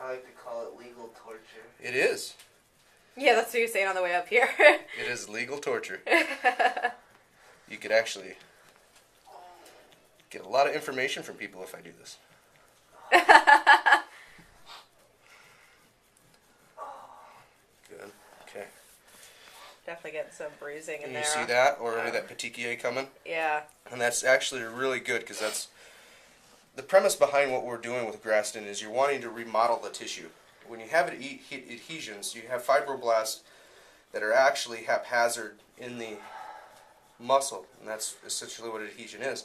I like to call it legal torture. It is. Yeah, that's what you're saying on the way up here. It is legal torture. You could actually get a lot of information from people if I do this. Good. Okay. Definitely getting some bruising in Can there. you see that? Already that petechiae coming? Yeah. And that's actually really good because that's the premise behind what we're doing with graston is you're wanting to remodel the tissue. When you have adhesions, you have fibroblasts that are actually haphazard in the muscle, and that's essentially what adhesion is.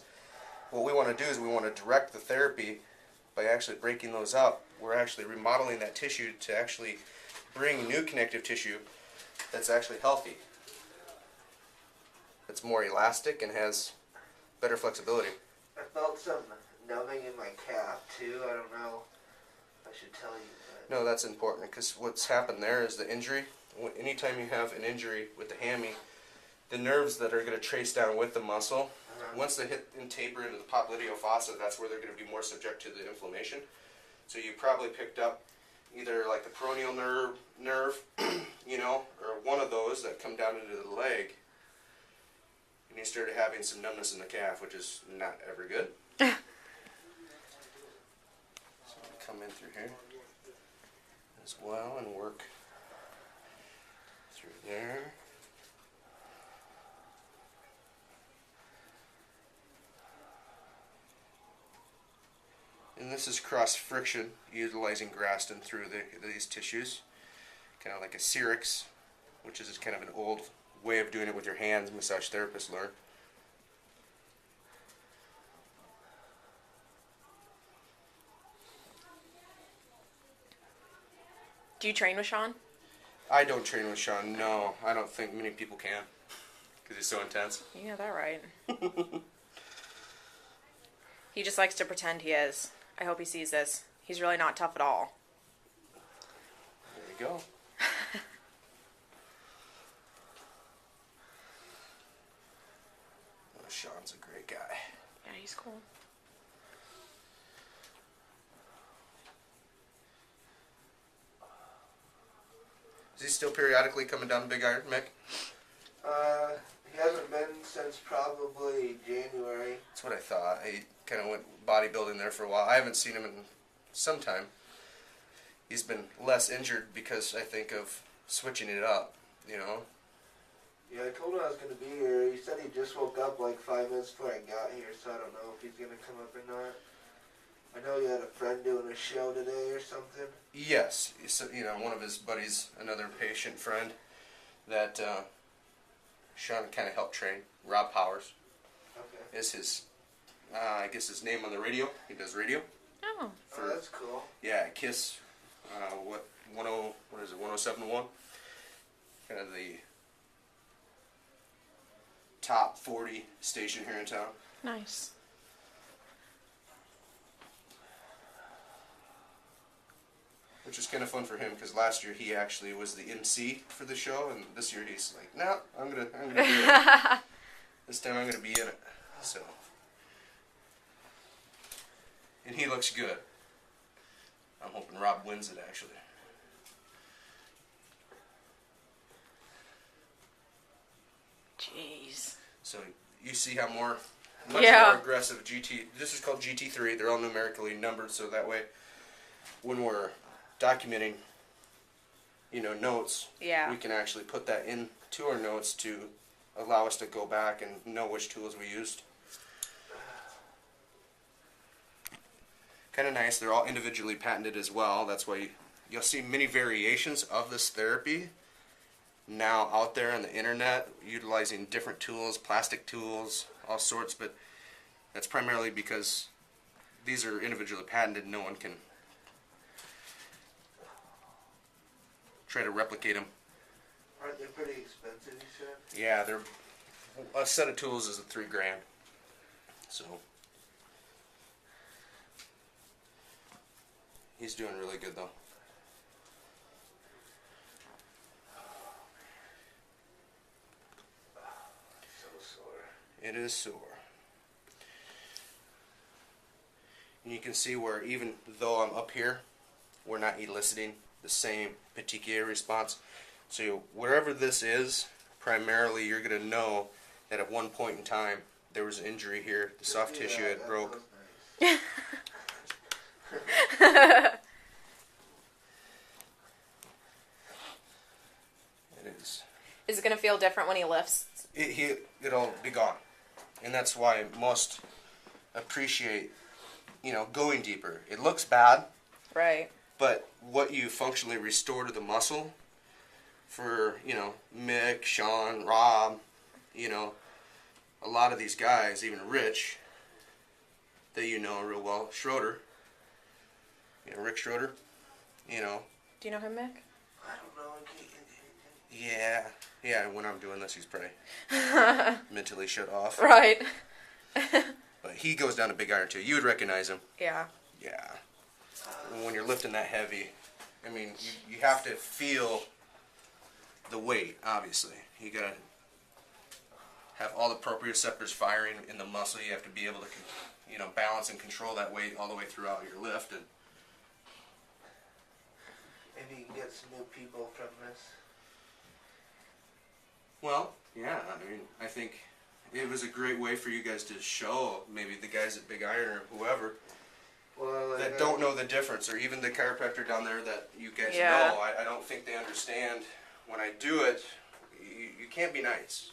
What we want to do is we want to direct the therapy by actually breaking those up. We're actually remodeling that tissue to actually bring new connective tissue that's actually healthy. It's more elastic and has better flexibility. I felt some numbing in my calf too. I don't know if I should tell you that. No, that's important because what's happened there is the injury. Anytime you have an injury with the hammy, the nerves that are going to trace down with the muscle, once they hit and taper into the popliteal fossa, that's where they're going to be more subject to the inflammation. So you probably picked up either like the peroneal nerve, you know, or one of those that come down into the leg, and you started having some numbness in the calf, which is not ever good. So come in through here as well and work through there. And this is cross friction, utilizing graston through these tissues, kind of like a Cerix, which is kind of an old way of doing it with your hands. Massage therapists learn. Do you train with Sean? I don't train with Sean. No, I don't think many people can, because he's so intense. You got that right. He just likes to pretend he is. I hope he sees this. He's really not tough at all. There you go. Oh, Sean's a great guy. Yeah, he's cool. Is he still periodically coming down to Big Iron, Mick? He hasn't been since probably January. That's what I thought. He kind of went bodybuilding there for a while. I haven't seen him in some time. He's been less injured because I think of switching it up, you know. Yeah, I told him I was going to be here. He said he just woke up like 5 minutes before I got here, so I don't know if he's going to come up or not. I know you had a friend doing a show today or something. Yes. So, you know, one of his buddies, another patient friend that Sean kind of helped train, Rob Powers, is his, I guess his name on the radio. He does radio. Oh. Oh, that's cool. Yeah, KISS, what is it, 107.1? Kind of the top 40 station here in town. Nice. Which is kind of fun for him because last year he actually was the MC for the show, and this year he's like, "No, I'm gonna do it. This time I'm gonna be in it." So, and he looks good. I'm hoping Rob wins it actually. Jeez. So you see how much more aggressive GT. This is called GT3. They're all numerically numbered, so that way, when we're documenting, you know, notes, we can actually put that into our notes to allow us to go back and know which tools we used. Kind of nice. They're all individually patented as well. That's why you'll see many variations of this therapy now out there on the internet, utilizing different tools, plastic tools, all sorts, but that's primarily because these are individually patented. No one can try to replicate them. Aren't they pretty expensive, you said? Yeah, they're a set of tools is $3 grand. So he's doing really good though. So sore. It is sore. And you can see where even though I'm up here, we're not eliciting the same petechiae response. So wherever this is, primarily you're going to know that at one point in time there was an injury here, the soft tissue had broke. Nice. It is. Is it going to feel different when he lifts? It'll be gone. And that's why most appreciate, going deeper. It looks bad, Right. but what you functionally restore to the muscle for, Mick, Sean, Rob, a lot of these guys, even Rich, that you know real well, Schroeder, Rick Schroeder, Do you know him, Mick? I don't know. yeah, when I'm doing this, he's probably mentally shut off. Right. But he goes down to big iron too. You would recognize him. Yeah. Yeah. When you're lifting that heavy, you have to feel the weight, obviously. You gotta have all the proprioceptors firing in the muscle. You have to be able to, balance and control that weight all the way throughout your lift. And Maybe you can get some new people from this. well, yeah, I think it was a great way for you guys to show maybe the guys at Big Iron or whoever Well, that don't know the difference, or even the chiropractor down there that you guys Yeah. know. I don't think they understand. When I do it, you can't be nice.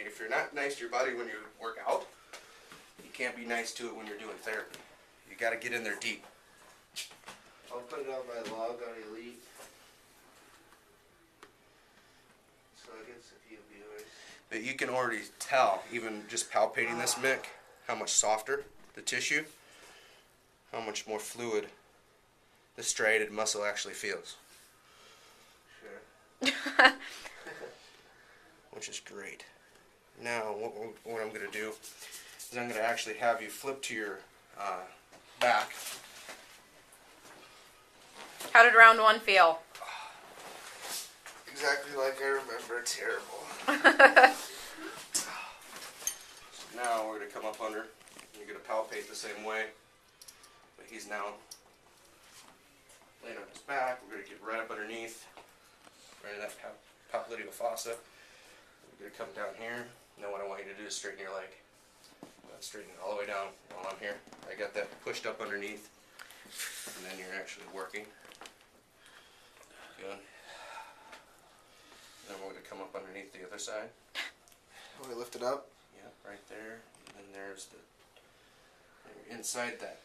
If you're not nice to your body when you work out, you can't be nice to it when you're doing therapy. You got to get in there deep. I'll put it on my log on Elite. So it gets a few viewers. But you can already tell, even just palpating this, Mick, how much softer the tissue, how much more fluid the striated muscle actually feels. Sure. Which is great. Now, what I'm going to do is I'm going to actually have you flip to your back. How did round one feel? Exactly like I remember. Terrible. Now we're going to come up under. You're going to palpate the same way. But he's now laying on his back. We're going to get right up underneath. Right in that popliteal fossa. We're going to come down here. Now what I want you to do is straighten your leg. Straighten it all the way down while I'm here. I got that pushed up underneath. And then you're actually working. Good. Then we're going to come up underneath the other side. Want me to lift it up? Yeah, right there. And then there's inside that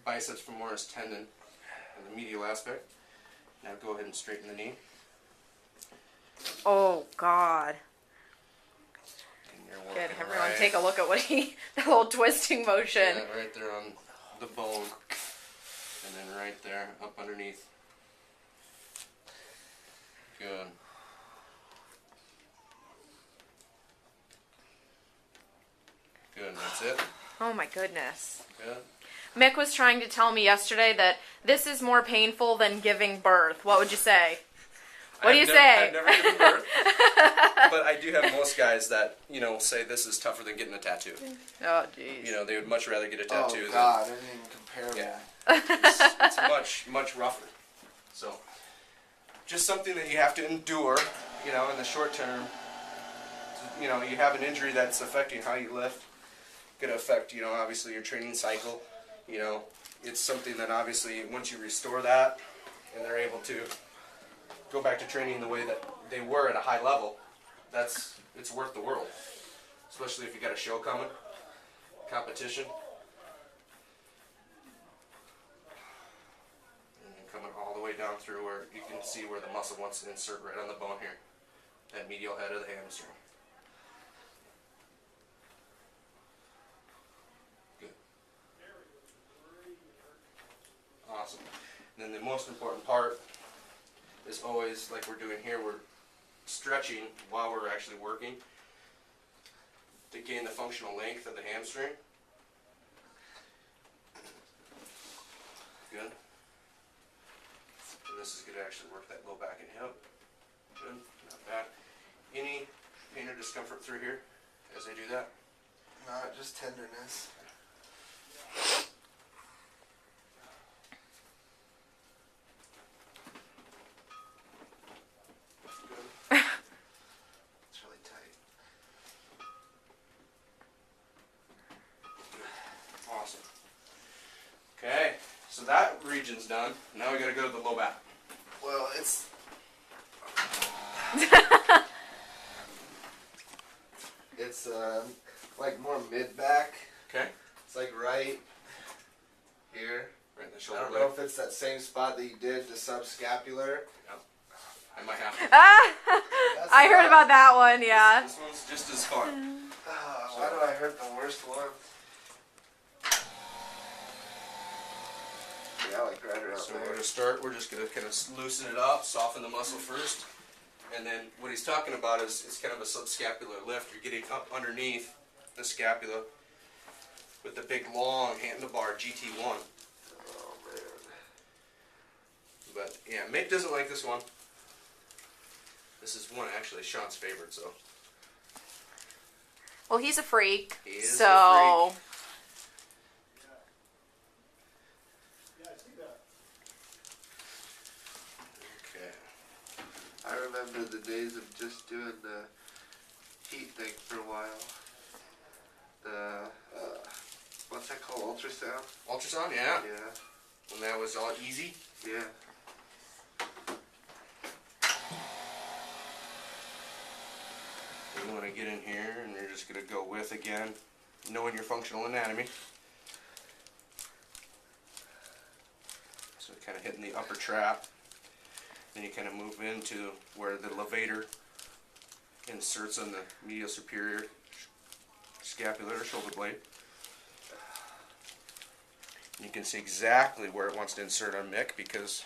biceps femoris tendon and the medial aspect. Now go ahead and straighten the knee. Oh, God. And you're Good. working Everyone right, take a look at what the whole twisting motion. yeah, right there on the bone. And then right there, up underneath. Good. Good, that's it. Oh, my goodness. Good. Mick was trying to tell me yesterday that this is more painful than giving birth. What would you say? What do you say? I've never given birth, but I do have most guys that, say this is tougher than getting a tattoo. Oh, jeez. They would much rather get a tattoo Oh God, I didn't even compare. Yeah. It's much, much rougher. So, just something that you have to endure, in the short term. You have an injury that's affecting how you lift. Going to affect, obviously your training cycle. It's something that obviously once you restore that and they're able to go back to training the way that they were at a high level, it's worth the world. Especially if you got a show coming, competition. And then coming all the way down through where you can see where the muscle wants to insert right on the bone here. That medial head of the hamstring. Good. Awesome. And then the most important part is always, like we're doing here, we're stretching while we're actually working to gain the functional length of the hamstring. Good. And this is going to actually work that low back and hip. Good. Not bad. Any pain or discomfort through here as I do that? Not just tenderness. So that region's done. Now we gotta go to the low back. Well, it's it's like more mid back. Okay. It's like right here. Right in the I shoulder don't blade. know if it's that same spot that you did the subscapular. I might have to. That's I heard rough. about that one, yeah. This one's just as fun. Why do I hurt the worst one? Yeah, like right around So there. we're gonna start. We're just gonna kind of loosen it up, soften the muscle first, and then what he's talking about is it's kind of a subscapular lift. You're getting up underneath the scapula with the big long handlebar GT1. Oh man. But yeah, Mick doesn't like this one. This is one actually Sean's favorite. So Well, he's a freak. He is so a freak. Okay. I remember the days of just doing the heat thing for a while. The what's that called? Ultrasound? Ultrasound, yeah. Yeah. When that was all easy. Yeah. You want to get in here, and you're just going to go with, again, knowing your functional anatomy. So kind of hitting the upper trap. Then you kind of move into where the levator inserts on the medial superior scapular shoulder blade. And you can see exactly where it wants to insert on Mick because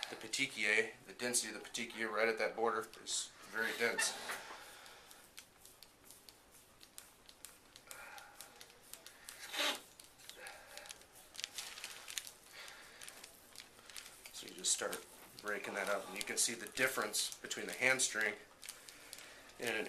the petechiae, the density of the petechiae right at that border is very dense. So you just start breaking that up, and you can see the difference between the hamstring and an